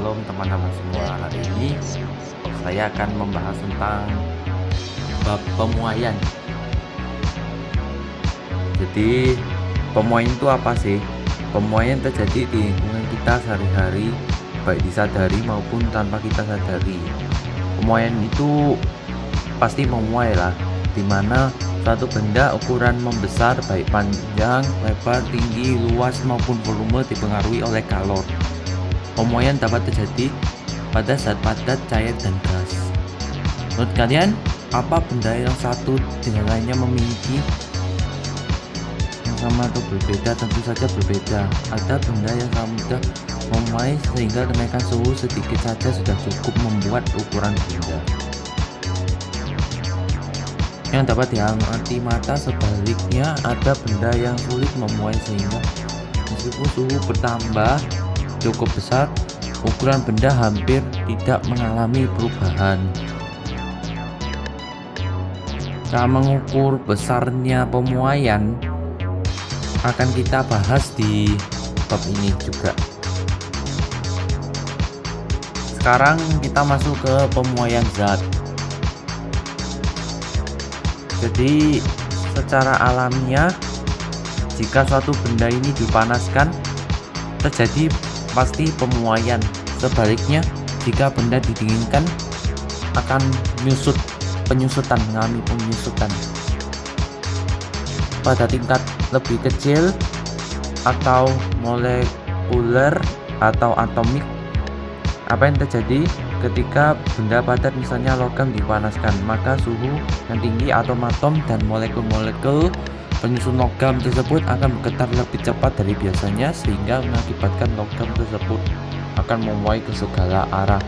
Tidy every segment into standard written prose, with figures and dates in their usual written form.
Shalom teman-teman semua. Hari ini saya akan membahas tentang bab pemuaian. Jadi pemuaian itu apa sih? Pemuaian terjadi di lingkungan kita sehari-hari, baik disadari maupun tanpa kita sadari. Pemuaian itu pasti memuai lah, dimana suatu benda ukuran membesar baik panjang, lebar, tinggi, luas maupun volume dipengaruhi oleh kalor. Pemuaian dapat terjadi pada zat padat, cair, dan gas. Menurut kalian, apa benda yang satu dengan lainnya memiliki yang sama atau berbeda? Tentu saja berbeda. Ada benda yang sangat mudah memuai sehingga kenaikan suhu sedikit saja sudah cukup membuat ukuran benda yang dapat diamati mata. Sebaliknya, ada benda yang sulit memuai sehingga meskipun suhu bertambah cukup besar, ukuran benda hampir tidak mengalami perubahan. Cara mengukur besarnya pemuaian akan kita bahas di bab ini juga. Sekarang kita masuk ke pemuaian zat. Jadi secara alamiah, jika suatu benda ini dipanaskan, terjadi pasti pemuaian. Sebaliknya, jika benda didinginkan, akan mengalami penyusutan pada tingkat lebih kecil atau molekuler atau atomik. Apa yang terjadi ketika benda padat misalnya logam dipanaskan? Maka suhu yang tinggi, atom-atom dan molekul-molekul penyusun logam tersebut akan bergetar lebih cepat dari biasanya, sehingga mengakibatkan logam tersebut akan memuai ke segala arah.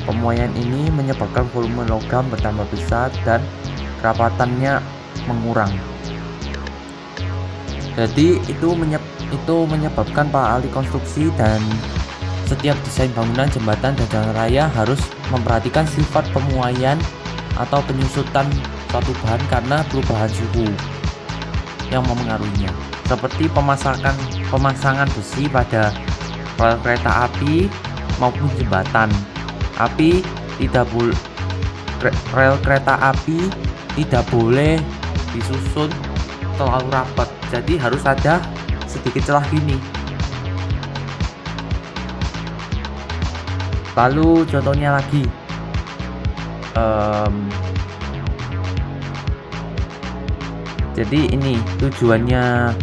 Pemuaian ini menyebabkan volume logam bertambah besar dan kerapatannya mengurang. Jadi itu menyebabkan para ahli konstruksi dan setiap desain bangunan, jembatan, dan jalan raya harus memperhatikan sifat pemuaian atau penyusutan suatu bahan karena perubahan suhu yang memengaruhinya, seperti pemasangan besi pada rel kereta api maupun jembatan. Rel kereta api tidak boleh disusun terlalu rapat, jadi harus ada sedikit celah gini. Lalu contohnya lagi, jadi ini tujuannya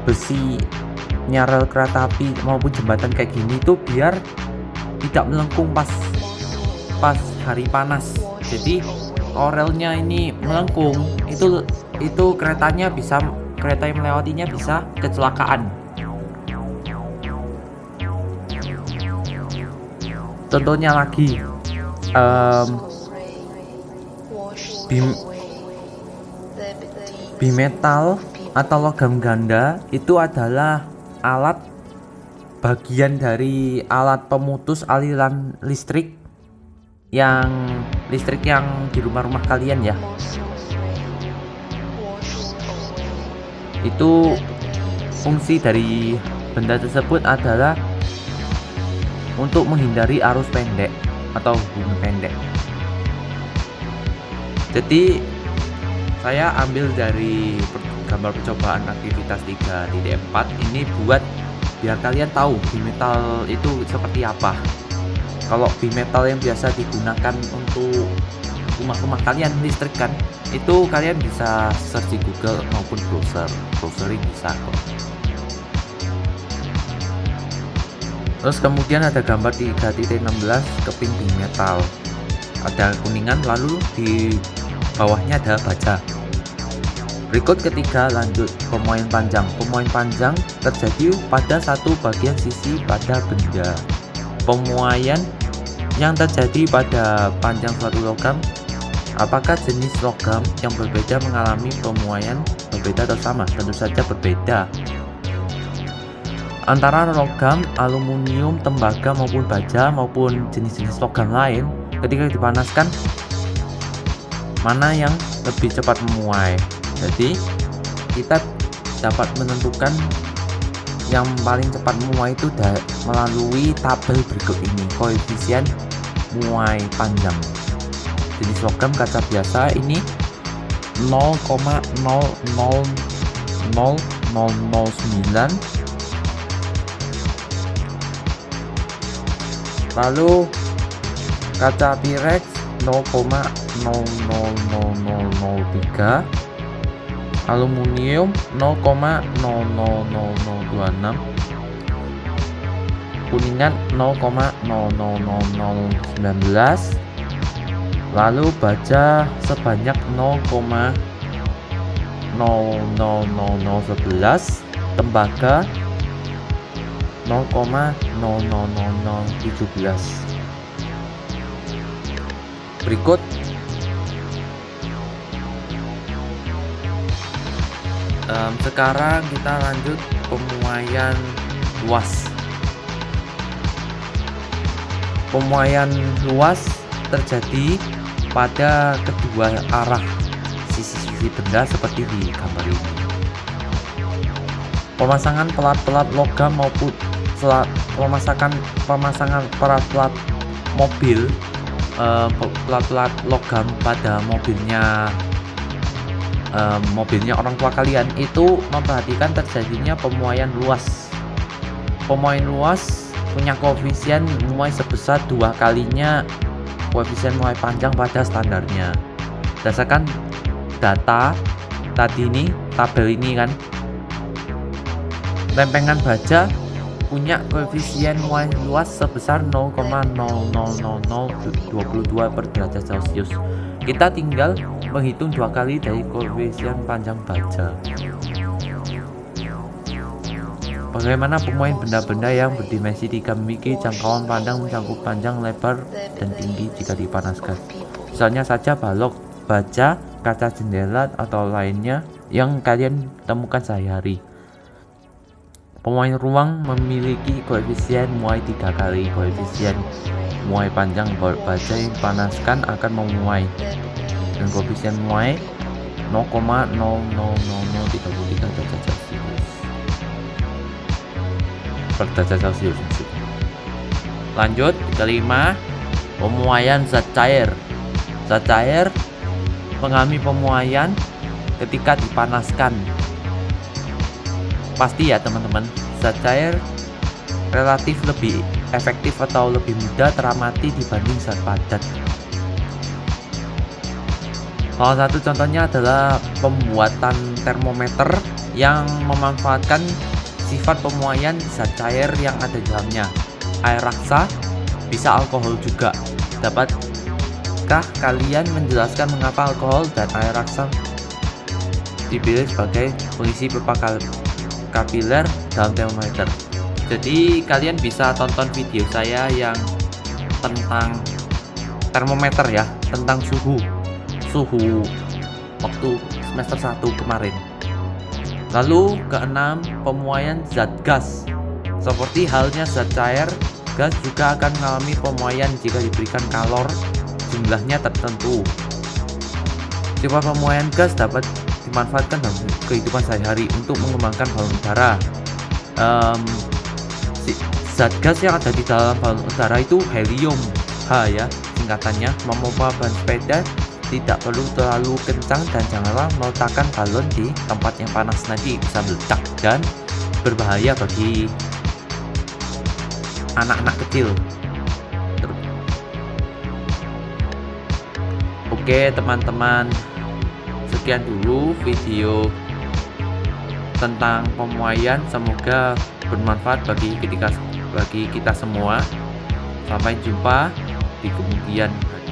besinya rel kereta api maupun jembatan kayak gini tuh biar tidak melengkung pas hari panas. Jadi kalau relnya ini melengkung, itu kereta yang melewatinya bisa kecelakaan. Contohnya lagi, bimetal atau logam ganda itu adalah bagian dari alat pemutus aliran listrik yang di rumah-rumah kalian ya. Itu fungsi dari benda tersebut adalah untuk menghindari arus pendek atau hubungan pendek. Jadi saya ambil dari gambar percobaan aktivitas 3.4 ini buat biar kalian tahu bimetal itu seperti apa. Kalau bimetal yang biasa digunakan untuk rumah-rumah kalian listrik kan, itu kalian bisa search di Google maupun browsering bisa kok. Terus kemudian ada gambar 3.16 keping bimetal, ada kuningan, lalu di bawahnya ada baja. Berikut ketiga, lanjut pemuaian panjang. Pemuaian panjang terjadi pada satu bagian sisi pada benda. Pemuaian yang terjadi pada panjang suatu logam. Apakah jenis logam yang berbeda mengalami pemuaian berbeda atau sama? Tentu saja berbeda. Antara logam, aluminium, tembaga maupun baja maupun jenis-jenis logam lain, ketika dipanaskan, mana yang lebih cepat memuai? Jadi kita dapat menentukan yang paling cepat memuai itu melalui tabel berikut ini. Koefisien muai panjang. Jenis logam kaca biasa ini 0,000009. Lalu kaca Pirex 0,000003, aluminium 0,00026, kuningan 0,00019, lalu baja sebanyak 0,00011, tembaga 0,00017. Berikut sekarang kita lanjut pemuaian luas. Pemuaian luas terjadi pada kedua arah sisi-sisi benda seperti di gambar ini. Pemasangan pelat-pelat logam maupun pemasangan pelat-pelat mobil, pelat-pelat logam pada mobilnya orang tua kalian itu memperhatikan terjadinya pemuaian luas. Pemuaian luas punya koefisien muai sebesar 2 kalinya koefisien muai panjang pada standarnya. Berdasarkan data tadi ini, tabel ini kan, lempengan baja punya koefisien muai luas sebesar 0,00022 per derajat Celcius. Kita tinggal menghitung 2 kali dari koefisien panjang baja. Bagaimana pemuaian benda-benda yang berdimensi 3 memiliki jangkauan pandang mencakup panjang, lebar, dan tinggi jika dipanaskan. Misalnya saja balok, baja, kaca jendela, atau lainnya yang kalian temukan sehari-hari. Pemuaian ruang memiliki koefisien muai 3 kali koefisien muai panjang baja yang dipanaskan akan memuai, dan koefisien muai 0,00033 derajat Celcius per derajat Celcius. Lanjut, kelima, pemuaian zat cair. Zat cair mengalami pemuaian ketika dipanaskan. Pasti ya teman-teman, zat cair relatif lebih efektif atau lebih mudah teramati dibanding zat padat. Salah satu contohnya adalah pembuatan termometer yang memanfaatkan sifat pemuaian zat cair yang ada di dalamnya. Air raksa, bisa alkohol juga. Dapatkah kalian menjelaskan mengapa alkohol dan air raksa dipilih sebagai pengisi pipa kapiler dalam termometer? Jadi kalian bisa tonton video saya yang tentang termometer ya, tentang suhu waktu semester 1 kemarin. Lalu keenam, pemuaian zat gas. Seperti halnya zat cair, gas juga akan mengalami pemuaian jika diberikan kalor jumlahnya tertentu. Sifat pemuaian gas dapat dimanfaatkan dalam kehidupan sehari-hari untuk mengembangkan balon udara. Zat gas yang ada di dalam balon udara itu helium, H ya singkatannya. Memompa ban sepeda tidak perlu terlalu kencang dan janganlah meletakkan balon di tempat yang panas, nanti bisa meledak dan berbahaya bagi anak-anak kecil. Oke teman-teman, sekian dulu video tentang pemuaian, semoga bermanfaat bagi kita semua. Sampai jumpa di kemudian hari.